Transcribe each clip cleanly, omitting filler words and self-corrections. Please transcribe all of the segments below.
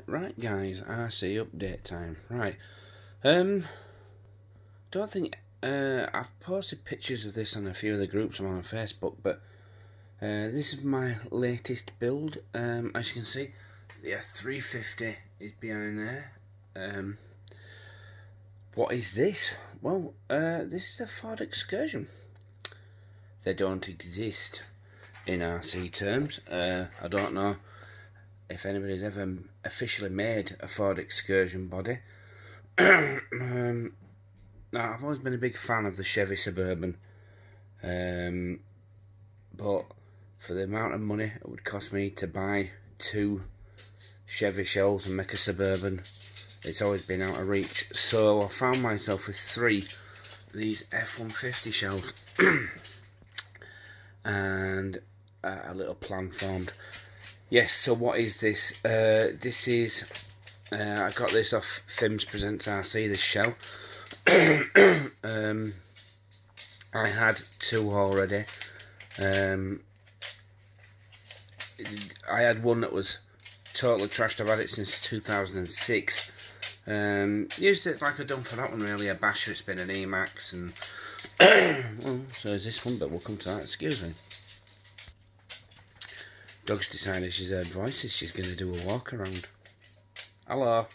Right guys, RC update time. Right, don't think, I've posted pictures of this on a few of the groups I'm on Facebook, but this is my latest build. As you can see, the F350 is behind there. What is this? Well, this is a Ford Excursion. They don't exist in RC terms. I don't know if anybody's ever officially made a Ford Excursion body. Now, I've always been a big fan of the Chevy Suburban, but for the amount of money it would cost me to buy 2 Chevy shells and make a Suburban, it's always been out of reach. So I found myself with 3 of these F-150 shells and a little plan formed. Yes, so what is this? This is, I got this off Fims Presents RC, this shell. I had 2 already. I had one that was totally trashed. I've had it since 2006. Used it like I've done for that one really, a basher, it's been an Emax, and well, so is this one, but we'll come to that, excuse me. Dog's decided she's heard voices, she's going to do a walk around. Hello.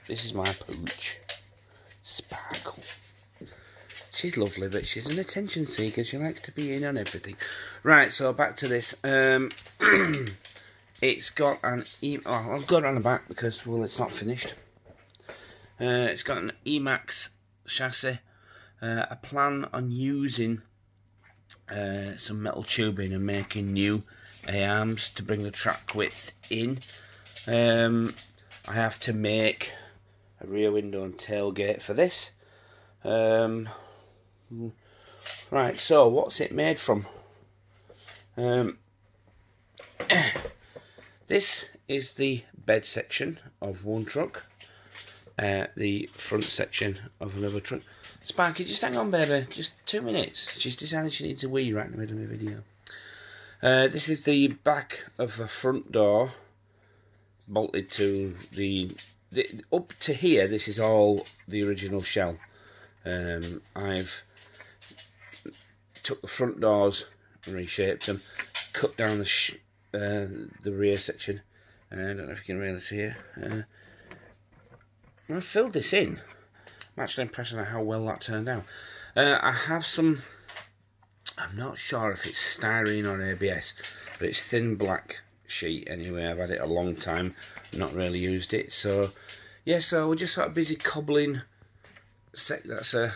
This is my pooch, Sparkle. She's lovely, but she's an attention seeker, she likes to be in on everything. Right, so back to this. It's got an I'll go around the back because, well, it's not finished. It's got an Emax chassis. I plan on using some metal tubing and making new A-arms to bring the track width in. I have to make a rear window and tailgate for this. Right, so what's it made from? This is the bed section of one truck, the front section of another truck. Sparky, just hang on, baby, just 2 minutes. She's decided she needs a wee right in the middle of the video. This is the back of the front door, bolted to the up to here. This is all the original shell. I've took the front doors, reshaped them, cut down the rear section. I don't know if you can really see it. I filled this in. I'm actually impressed with how well that turned out. I have some, I'm not sure if it's styrene or ABS, but it's thin black sheet anyway. I've had it a long time, not really used it. So yeah, so we're just sort of busy cobbling. That's a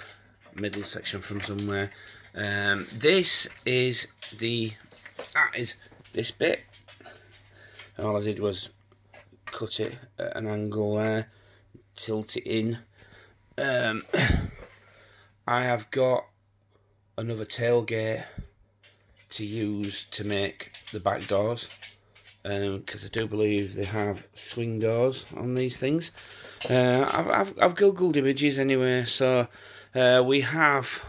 middle section from somewhere. This is this bit. All I did was cut it at an angle there, tilt it in. I have got another tailgate to use to make the back doors, because I do believe they have swing doors on these things. I've googled images anyway, so we have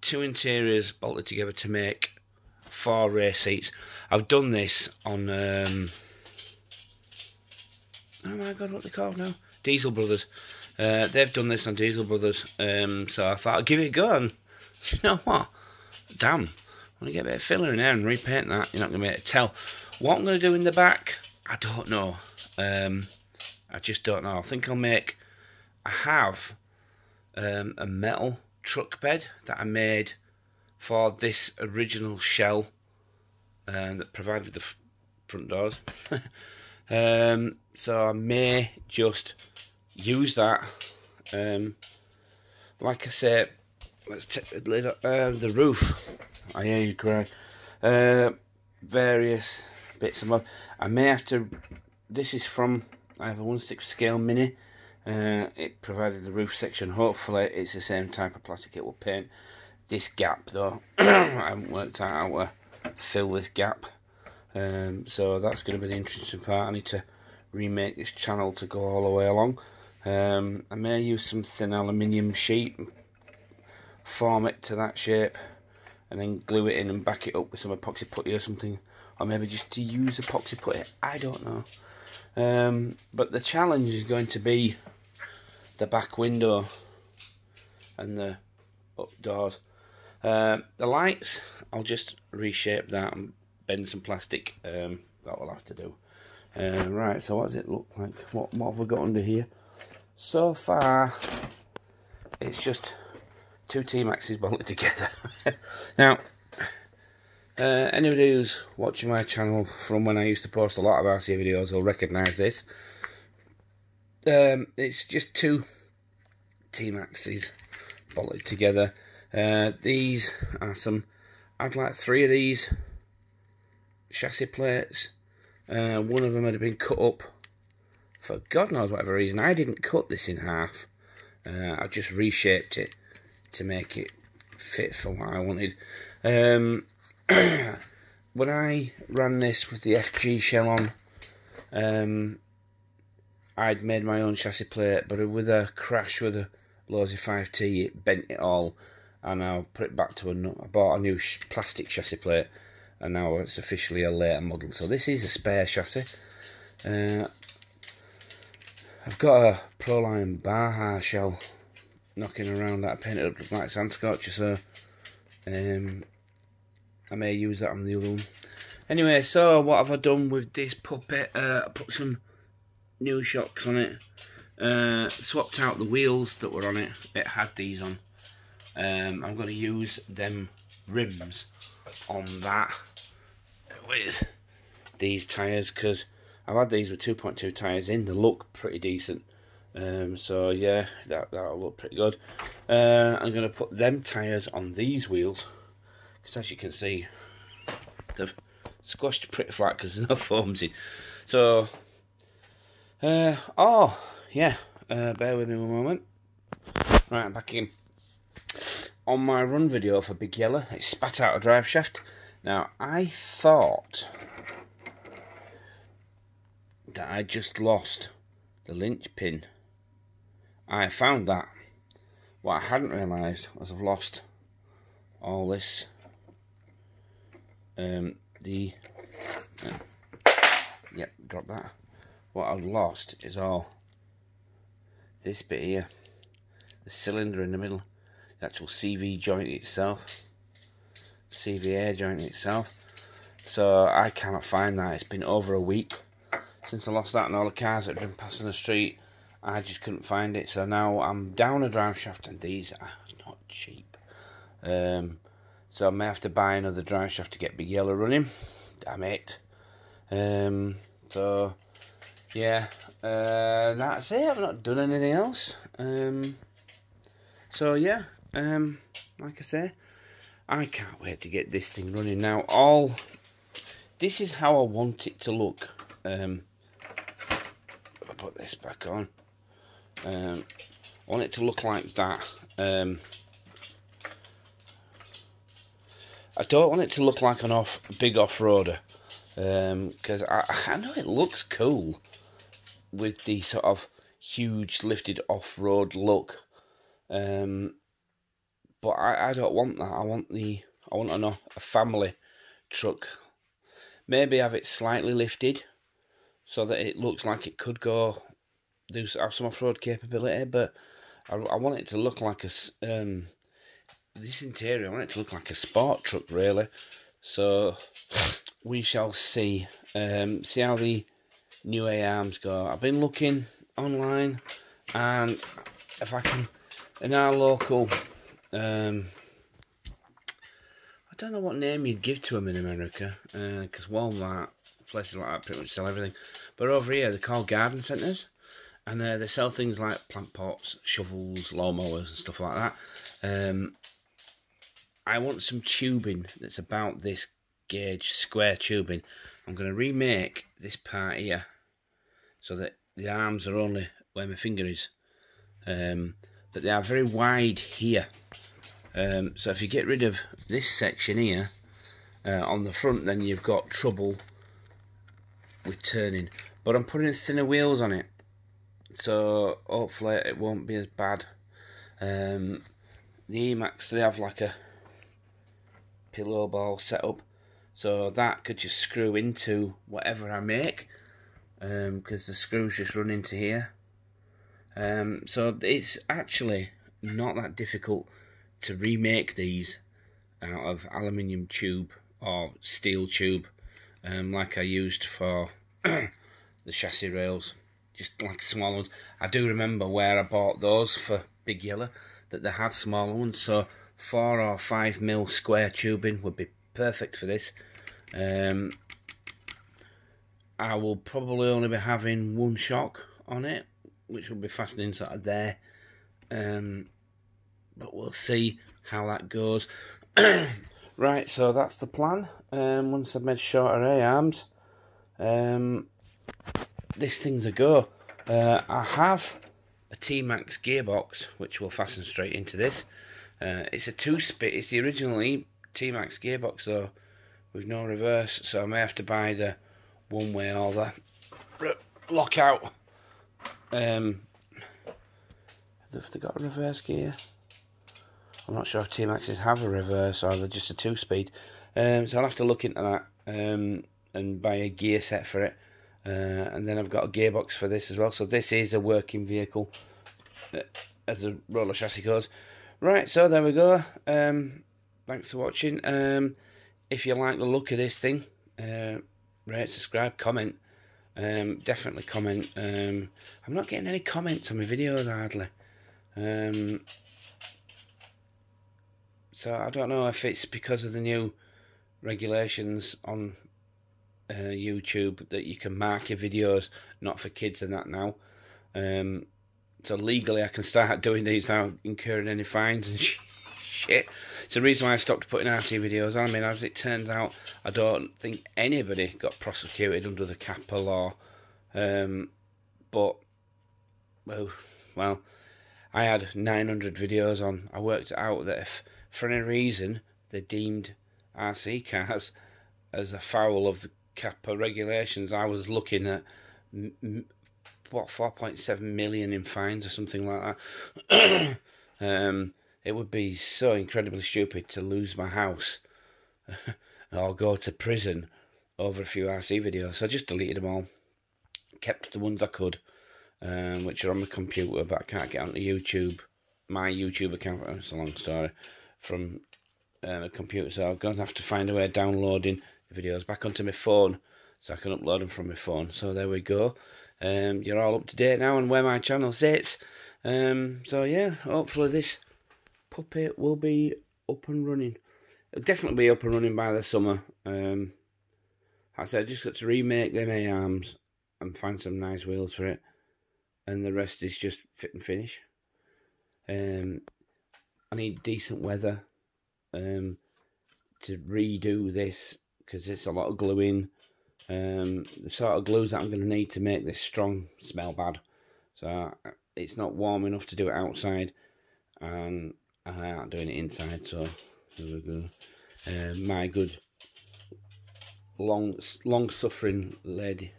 2 interiors bolted together to make 4 rear seats. I've done this on oh my god, what are they called now? Diesel Brothers. They've done this on Diesel Brothers, so I thought I'd give it a go, and you know what? Damn, I'm going to get a bit of filler in there and repaint that. You're not going to be able to tell. What I'm going to do in the back, I don't know. I just don't know. I think I have a metal truck bed that I made for this original shell that provided the front doors. So I may just use that. Like I said, let's take the lid off, the roof. I hear you cry. Various bits of I may have to. This is from, I have a 1/6 scale mini. It provided the roof section. Hopefully it's the same type of plastic it will paint. This gap though, I haven't worked out how to fill this gap. So that's going to be the interesting part. I need to remake this channel to go all the way along. I may use some thin aluminium sheet and form it to that shape, and then glue it in and back it up with some epoxy putty or something, or maybe just to use epoxy putty. I don't know. But the challenge is going to be the back window and the up doors. The lights, I'll just reshape that and bend some plastic. That will have to do. Right, so what does it look like? What have we got under here? So far, it's just two T-Maxes bolted together. Now, anybody who's watching my channel from when I used to post a lot of RC videos will recognise this. It's just two T-Maxes bolted together. These are some, I'd like 3 of these chassis plates. One of them had been cut up for God knows whatever reason. I didn't cut this in half. I just reshaped it to make it fit for what I wanted. When I ran this with the FG shell on, I'd made my own chassis plate, but with a crash with a Losi 5T, it bent it all, and I put it back to I bought a new plastic chassis plate, and now it's officially a later model. So this is a spare chassis. I've got a Proline Baja shell knocking around that I painted up like sand scorcher, so I may use that on the other one. Anyway, so what have I done with this puppet? I put some new shocks on it, swapped out the wheels that were on it. It had these on. I'm going to use them rims on that with these tyres, because I've had these with 2.2 tyres in. They look pretty decent. So yeah, that'll look pretty good. I'm going to put them tyres on these wheels, because as you can see, they've squashed pretty flat because there's no foams in. So, oh yeah, bear with me one moment. Right, I'm back in. On my run video for Big Yellow, it spat out a drive shaft. Now, I thought that I just lost the linchpin. I found that. What I hadn't realised was I've lost all this. Yep, drop that. What I've lost is all this bit here, the cylinder in the middle, the actual CV joint itself, CVA joint itself. So I cannot find that. It's been over a week since I lost that, and all the cars that have been passing the street, I just couldn't find it. So now I'm down a drive shaft, and these are not cheap. So I may have to buy another drive shaft to get Big Yellow running. Damn it. So yeah, that's it. I've not done anything else. So yeah, like I say, I can't wait to get this thing running now. This is how I want it to look. I'll put this back on. I want it to look like that. I don't want it to look like an big off-roader, because I know it looks cool with the sort of huge lifted off-road look, but I don't want that. I want a family truck. Maybe have it slightly lifted so that it looks like it could have some off-road capability, but I want it to look like this interior, I want it to look like a sport truck, really. So we shall see. See how the new A-arms go. I've been looking online, and if I can, in our local, I don't know what name you'd give to them in America, because Walmart, places like that pretty much sell everything. But over here, they're called garden centres, and they sell things like plant pots, shovels, lawnmowers, and stuff like that. I want some tubing that's about this gauge, square tubing. I'm going to remake this part here so that the arms are only where my finger is. But they are very wide here. So if you get rid of this section here on the front, then you've got trouble with turning. But I'm putting thinner wheels on it, so hopefully it won't be as bad. The Emax, they have like a pillow ball setup, so that could just screw into whatever I make. because the screws just run into here. So it's actually not that difficult to remake these out of aluminium tube or steel tube, like I used for the chassis rails, just like small ones. I do remember where I bought those for Big Yellow, that they had smaller ones, so 4 or 5 mil square tubing would be perfect for this. I will probably only be having one shock on it, which will be fastening sort of there, but we'll see how that goes. Right, so that's the plan. Once I've made shorter A-arms, this thing's a go. I have a T-Max gearbox which will fasten straight into this. It's a 2-speed, it's the original T-Max gearbox though, with no reverse, so I may have to buy the one-way or the lockout. Have they got a reverse gear? I'm not sure if T-Maxes have a reverse or they're just a 2-speed. So I'll have to look into that and buy a gear set for it. And then I've got a gearbox for this as well. So this is a working vehicle as a roller chassis goes. Right, so there we go. Thanks for watching. If you like the look of this thing, rate, subscribe, comment. Definitely comment. I'm not getting any comments on my videos hardly. So I don't know if it's because of the new regulations on YouTube that you can mark your videos not for kids and that now. So legally I can start doing these without incurring any fines and shit. It's the reason why I stopped putting RC videos on. I mean, as it turns out, I don't think anybody got prosecuted under the CAPA law. But, well, I had 900 videos on. I worked it out that if for any reason they deemed RC cars as a foul of the CAPA regulations, I was looking at, what, 4.7 million in fines or something like that. It would be so incredibly stupid to lose my house or go to prison over a few RC videos. So I just deleted them all. Kept the ones I could, which are on my computer, but I can't get onto YouTube. My YouTube account, it's a long story, from a computer, so I'm going to have to find a way of downloading the videos back onto my phone so I can upload them from my phone. So there we go. You're all up to date now on where my channel sits. So yeah, hopefully this puppet will be up and running. It'll definitely be up and running by the summer. I said I just got to remake them A-arms and find some nice wheels for it, and the rest is just fit and finish. I need decent weather to redo this, because it's a lot of gluing. The sort of glues that I'm going to need to make this strong smell bad, so it's not warm enough to do it outside, and I aren't doing it inside. So there we go. My good long-suffering lady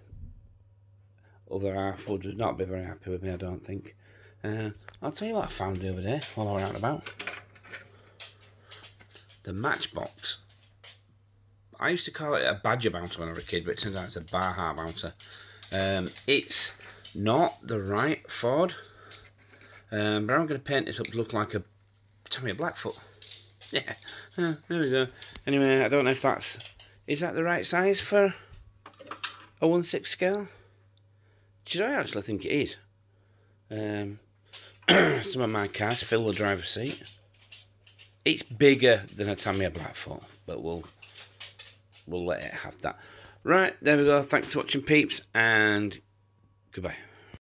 other half would not be very happy with me, I don't think. I'll tell you what I found the other day while I was out and about. The Matchbox. I used to call it a badger bouncer when I was a kid, but it turns out it's a Baja bouncer. It's not the right Ford, but I'm going to paint this up to look like a Tommy Blackfoot. Yeah, there we go. Anyway, I don't know if that's... Is that the right size for a 1/6 scale? I actually think it is. Some of my cars fill the driver's seat. It's bigger than a Tamiya Blackfoot, but we'll let it have that. Right, there we go. Thanks for watching, peeps, and goodbye.